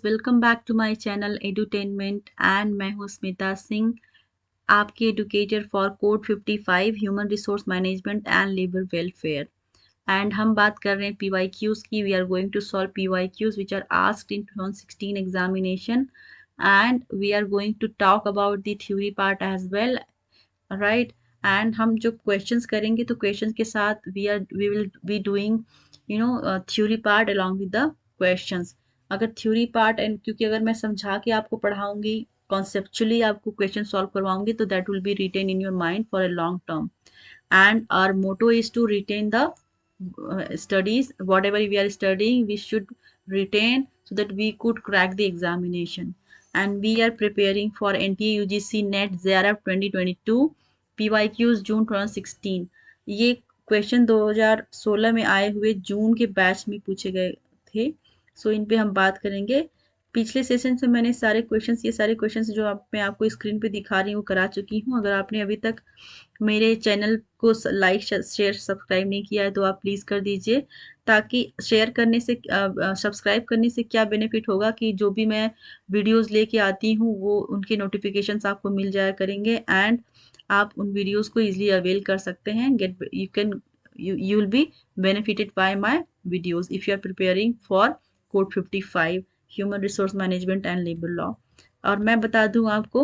Welcome back to my channel Edutainment and मैं हूं स्मिता सिंह, आपकी educator for code 55 human resource management and labour welfare. And हम बात कर रहे हैं PYQs की। We are going to solve PYQs which are asked in 2016 examination and we are going to talk about the theory part as well, right. And हम जो questions करेंगे तो क्वेश्चंस के साथ we will be doing theory part along with the questions. अगर theory part and क्योंकि अगर मैं समझा के आपको पढ़ाऊंगी, कॉन्सेप्चुअली आपको क्वेश्चन सॉल्व करवाऊंगी, तो that will be retain in your mind for a long term. And our motto is to retain the studies, whatever we are studying we should retain so that we could crack the examination. And we are preparing for NTA UGC NET JRF 2022 PYQs जून 2016। ये question 2016 में आए हुए जून के batch में पूछे गए थे। सो इन पे हम बात करेंगे। पिछले सेशन से मैंने ये सारे क्वेश्चंस जो मैं आपको स्क्रीन पे दिखा रही हूँ करा चुकी हूँ। अगर आपने अभी तक मेरे चैनल को लाइक शेयर सब्सक्राइब नहीं किया है तो आप प्लीज़ कर दीजिए, ताकि शेयर करने से सब्सक्राइब करने से क्या बेनिफिट होगा कि जो भी मैं वीडियोस लेके आती हूँ वो उनके नोटिफिकेशंस आपको मिल जाया करेंगे एंड आप उन वीडियोस को इजीली अवेल कर सकते हैं। You will be benefited by my videos if you are preparing for code 55 human resource management and labour law. और मैं बता दूं आपको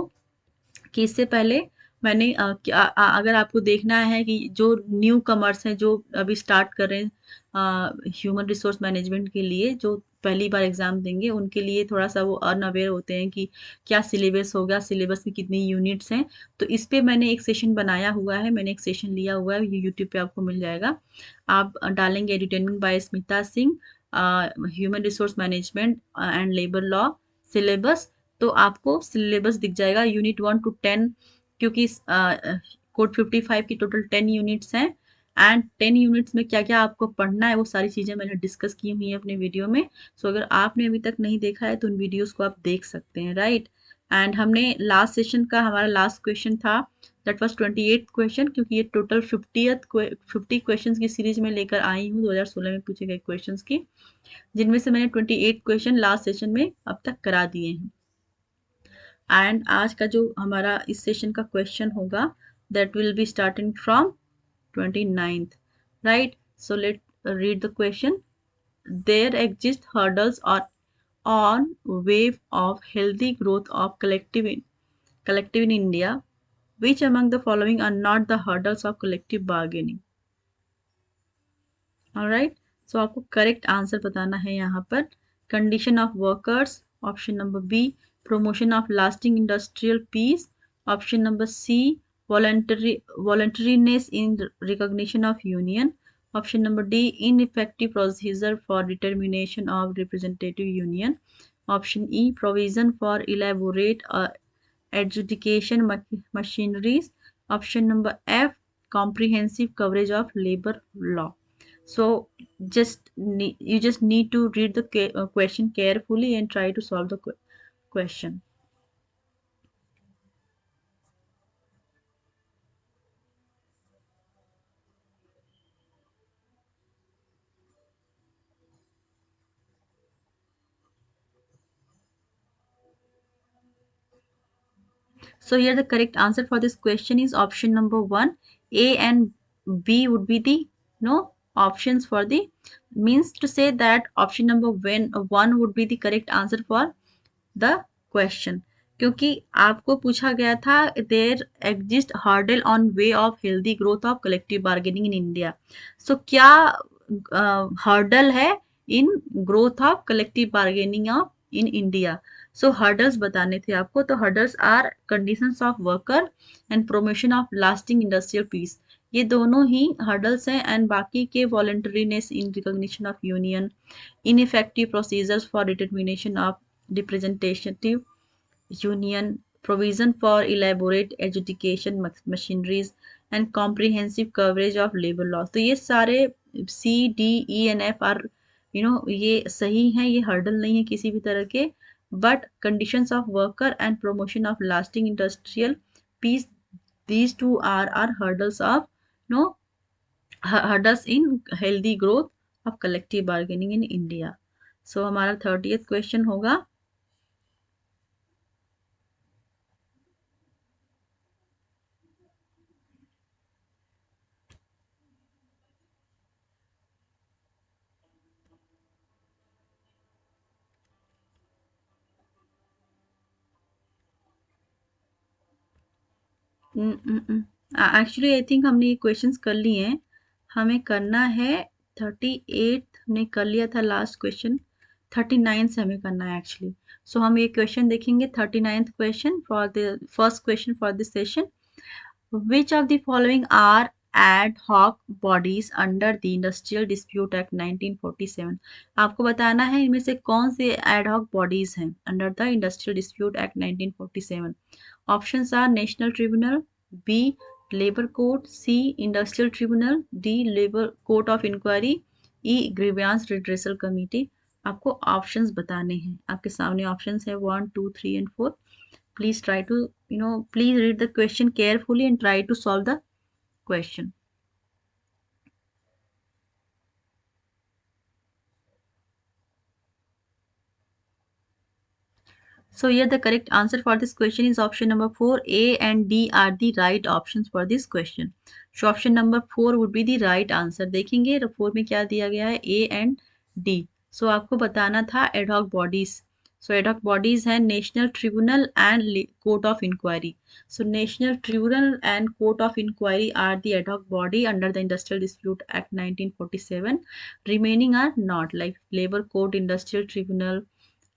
कि इससे पहले मैंने अगर आपको देखना है कि जो न्यू कमर्स हैं जो अभी स्टार्ट कर रहे हैं ह्यूमन रिसोर्स मैनेजमेंट के लिए, जो पहली बार एग्जाम देंगे, उनके लिए थोड़ा सा वो अनअवेयर होते हैं कि क्या सिलेबस होगा, सिलेबस में कितनी यूनिट्स हैं। तो इस पे मैंने एक सेशन बनाया हुआ है, मैंने एक सेशन लिया हुआ है, ये यूट्यूब पे आपको मिल जाएगा। आप डालेंगे Edutainment by Smita Singh human resource management and labour law syllabus, तो आपको सिलेबस दिख जाएगा यूनिट 1 to 10, क्योंकि कोड 55 की टोटल 10 यूनिट्स हैं एंड 10 यूनिट्स में क्या क्या आपको पढ़ना है वो सारी चीज़ें मैंने डिस्कस की हुई हैं अपने वीडियो में। सो अगर आपने अभी तक नहीं देखा है तो उन वीडियोस को आप देख सकते हैं, राइट। एंड हमने लास्ट सेशन का हमारा लास्ट क्वेश्चन था, दैट वाज 28 क्वेश्चन, क्योंकि ये टोटल 50 क्वेश्चन की सीरीज में लेकर आई हूँ 2016 में पूछे गए क्वेश्चन की, जिनमें से मैंने 28 क्वेश्चन लास्ट सेशन में अब तक करा दिए हैं। एंड आज का जो हमारा इस सेशन का क्वेश्चन होगा that will be starting from 29th, right. So let read the question. There exist hurdles on wave of healthy growth of collective in India. Which among the following are not the hurdles of collective bargaining? Alright, so आपको correct answer बताना है यहाँ पर। Condition of workers, option number B. Promotion of lasting industrial peace, option number C. voluntariness in recognition of union, option number D. ineffective procedure for determination of representative union, option E. provision for elaborate adjudication machineries, option number F. comprehensive coverage of labor law. So you just need to read the question carefully and try to solve the question. So here the correct answer for this question is option number 1. A and B would be the options for the, means to say that option number 1 would be the correct answer for the question, क्योंकि आपको पूछा गया था there exist hurdle on way of healthy growth of collective bargaining in India. So क्या hurdle है in growth of collective bargaining of in India? So hurdles बताने थे आपको, तो hurdles are conditions of worker and promotion of lasting industrial peace. ये दोनों ही hurdles हैं and बाकी के voluntariness in recognition of union, ineffective procedures for determination of representative union, provision for elaborate adjudication machineries and comprehensive coverage of labor laws. तो ये सारे C, D, E and F are ये सही हैं, ये हर्डल नहीं है किसी भी तरह के, but conditions of worker and promotion of lasting industrial peace, these two are hurdles of hurdles in healthy growth of collective bargaining in India. So हमारा 30th क्वेश्चन होगा एक्चुअली आई थिंक हमने ये क्वेश्चंस कर लिए हैं। हमें करना है 38, हमने कर लिया था लास्ट क्वेश्चन। 39 से हमें करना है एक्चुअली। सो हम ये क्वेश्चन देखेंगे 39th question for the first question for this session. Which of the following are ad hoc bodies under the Industrial Dispute Act 1947? आपको बताना है इनमें से कौन से ad hoc bodies हैं under the Industrial Dispute Act 1947. Options are National Tribunal, B. Labor Court, C. Industrial Tribunal, D. Labor Court of Inquiry, E. Grievance Redressal Committee. आपको options बताने हैं। आपके सामने ऑप्शंस है 1, 2, 3 and 4. Please try to, please read the question carefully and try to solve the question. So here the correct answer for this question is option number 4. A and D are the right options for this question. So option number 4 would be the right answer. देखेंगे 4 में क्या दिया गया है, A and D. So आपको बताना था ad hoc bodies. So ad hoc bodies हैं National Tribunal and Court of Inquiry. So National Tribunal and Court of Inquiry are the ad hoc body under the Industrial Dispute Act 1947. Remaining are not, like Labor Court, Industrial Tribunal,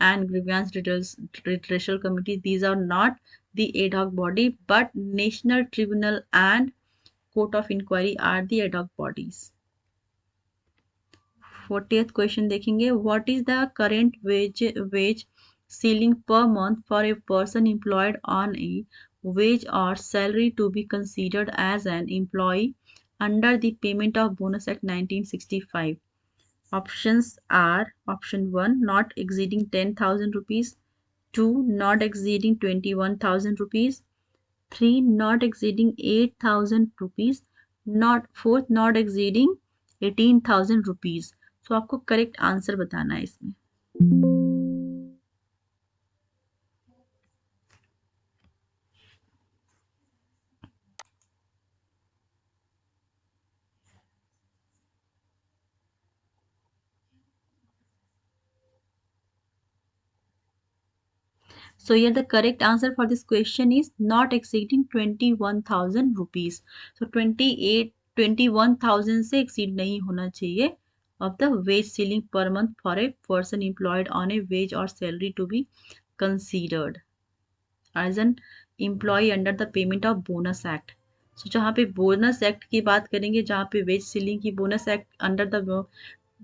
and grievance redressal committee. These are not the ad hoc body, but National Tribunal and Court of Inquiry are the ad hoc bodies. 40th question देखेंगे. What is the current wage ceiling per month for a person employed on a wage or salary to be considered as an employee under the Payment of Bonus Act 1965? Options are option 1, not exceeding 10,000 rupees, 2, not exceeding 21,000 rupees, 3, not exceeding 8,000 rupees, not fourth, not exceeding 18,000 rupees. So आपको correct answer बताना है इसमें. So here the correct answer for this question is not exceeding 21,000 rupees. So 21,000 से exceed नहीं होना चाहिए of the wage ceiling per month for a person employed on a wage or salary to be considered as an employee under the Payment of Bonus Act. So जहाँ पे bonus act की बात करेंगे, जहाँ पे वेज सीलिंग की bonus act under the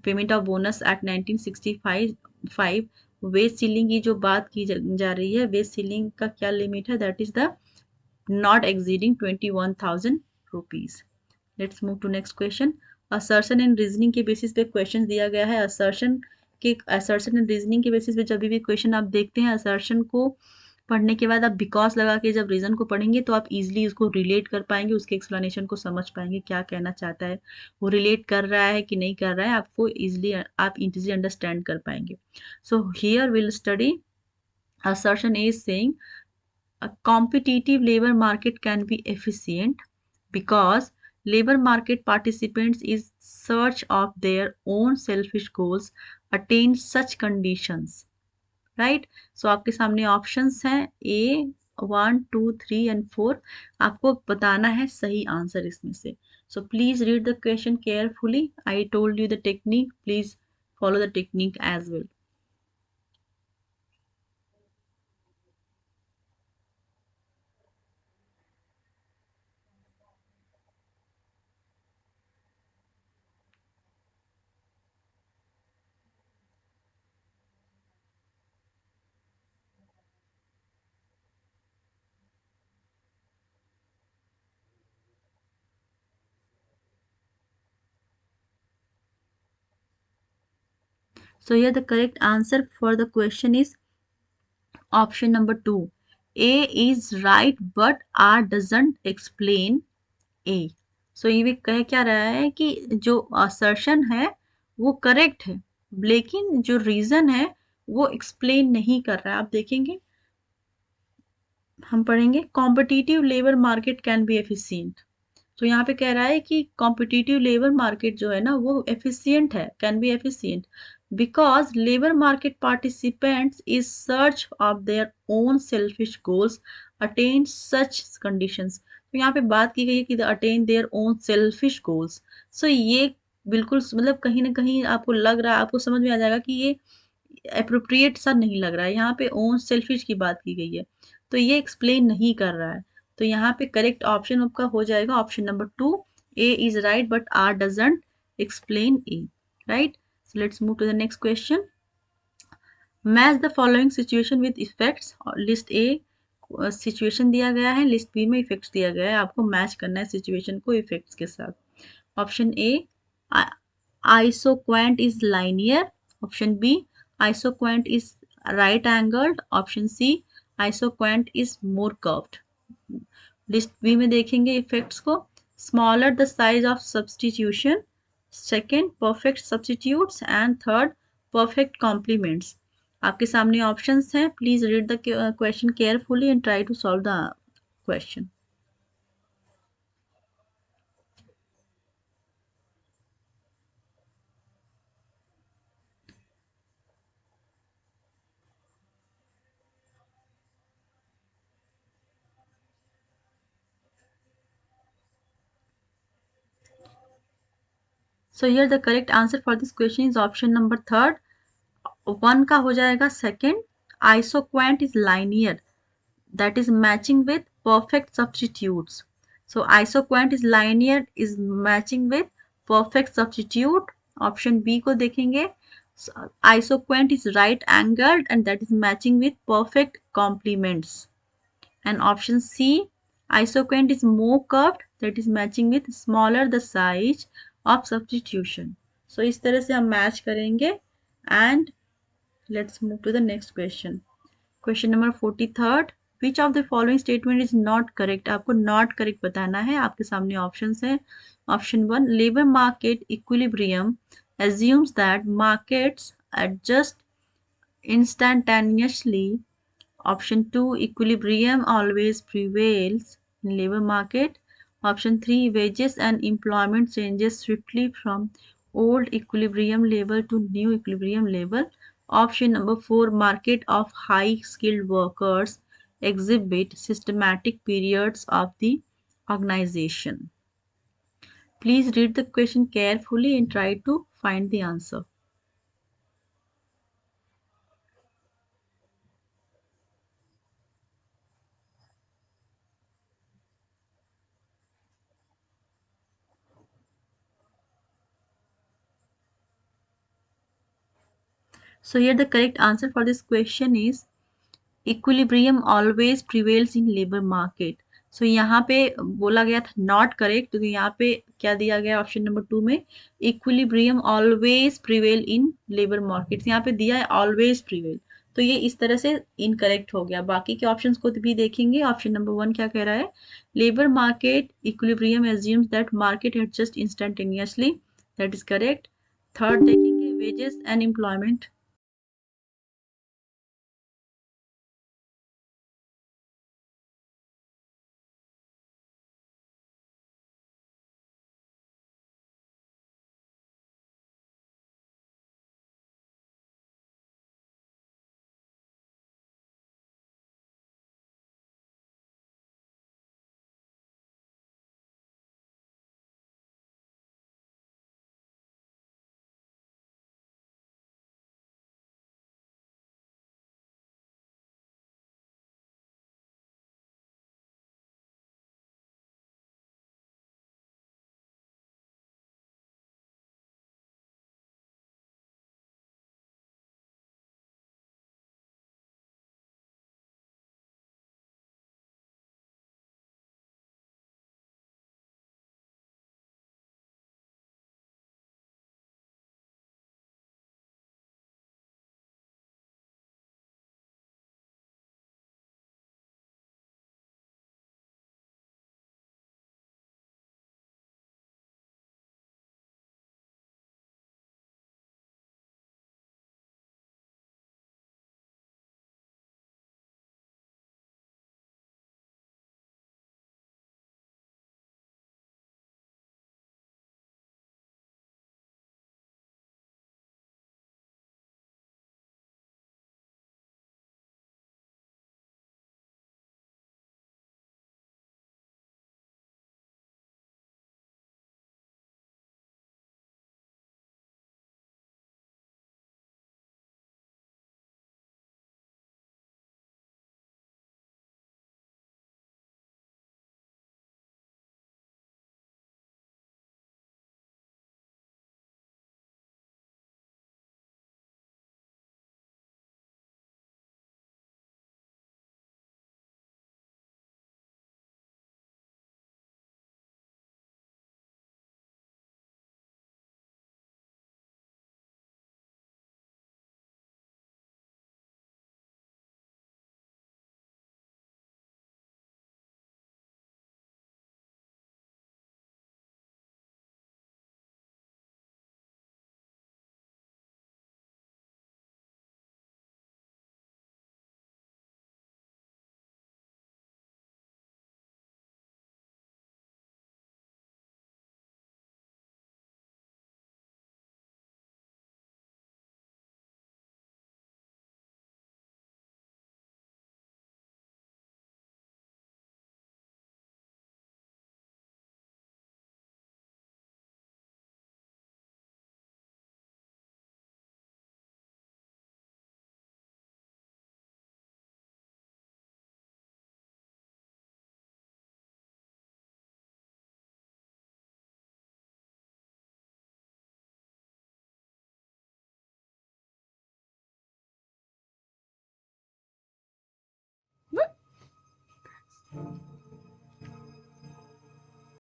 payment of bonus act 1965 wage ceiling की जो बात की जा रही है, वेज सीलिंग का क्या लिमिट है, that is the not exceeding 21,000 rupees. Let's move to next question. Assertion and reasoning के बेसिस पे क्वेश्चन दिया गया है. असर्शन एंड रीजनिंग के बेसिस पे जब भी क्वेश्चन आप देखते हैं, असर्शन को पढ़ने के बाद आप बिकॉज लगा के जब रीजन को पढ़ेंगे तो आप इजीली उसको रिलेट कर पाएंगे, उसके एक्सप्लेनेशन को समझ पाएंगे क्या कहना चाहता है, वो रिलेट कर रहा है कि नहीं कर रहा है, आपको इजीली आप इजीली अंडरस्टैंड कर पाएंगे. So here will study assertion is saying a competitive labor market can be efficient because labor market participants in search of their own selfish goals attain such conditions. Right. So आपके सामने options हैं ए 1, 2, 3 and 4. आपको बताना है सही answer इसमें से. So please read the question carefully. I told you the technique, please follow the technique as well. So here the correct answer for the question is option number 2. A is right but R doesn't explain A. So ये कह क्या रहा है कि जो assertion है वो correct है, लेकिन जो रीजन है वो एक्सप्लेन नहीं कर रहा है. आप देखेंगे, हम पढ़ेंगे competitive labour market can be efficient. तो यहाँ पे कह रहा है कि कॉम्पिटिटिव लेबर मार्केट जो है ना वो एफिशिएंट है, can be efficient because labour market participants is search of their own selfish goals attain such conditions. तो यहाँ पे बात की गई है कि the attain their own selfish goals. So ये बिल्कुल मतलब कहीं ना कहीं आपको लग रहा है, आपको समझ में आ जाएगा कि ये अप्रोप्रिएट सा नहीं लग रहा है। यहाँ पे ओन सेल्फिश की बात की गई है, तो ये एक्सप्लेन नहीं कर रहा है। तो यहाँ पे करेक्ट ऑप्शन आपका हो जाएगा option number 2। A is right but R doesn't explain A, right. So let's move to the next question. Match the following situation with effects. List A situation दिया गया है, लिस्ट बी में effects दिया गया है, आपको मैच करना है सिचुएशन को इफेक्ट्स के साथ। Option A, isoquant is linear. Option B, isoquant is right angled. Option C, isoquant is more curved. List B में देखेंगे इफेक्ट्स को। Smaller the size of substitution, second perfect substitutes and third perfect complements. आपके सामने options हैं, please read the question carefully and try to solve the question. So here the correct answer for this question is option number third. 1 का हो जाएगा second, isoquant is linear, that is matching with perfect substitutes. So isoquant is linear is matching with perfect substitute. Option B को देखेंगे, isoquant is right angled and that is matching with perfect complements. And option C, isoquant is more curved, that is matching with smaller the size of substitution. So इस तरह से हम match करेंगे। And let's move to the next question. Question number 43rd. Which of the following statement is not correct? आपको not correct बताना है। आपके सामने options हैं। Option 1, labor market equilibrium assumes that markets adjust instantaneously. Option 2, equilibrium always prevails in labor market. Option 3, wages and employment changes swiftly from old equilibrium level to new equilibrium level. Option number 4, market of high skilled workers exhibit systematic periods of the organization. Please read the question carefully and try to find the answer. So here the correct answer for this question is equilibrium always prevails in labour market. So यहाँ पे बोला गया था not correct, तो यहाँ पे क्या दिया गया ऑप्शन नंबर 2 में, equilibrium always prevail in labour market, यहाँ पे दिया है ऑलवेज प्रिवेल, तो ये इस तरह से इनकरेक्ट हो गया। बाकी के ऑप्शंस को भी देखेंगे। ऑप्शन नंबर 1 क्या कह रहा है, labour market equilibrium assumes that market adjust instantaneously, that is correct. Third देखेंगे, वेजेस एंड एम्प्लॉयमेंट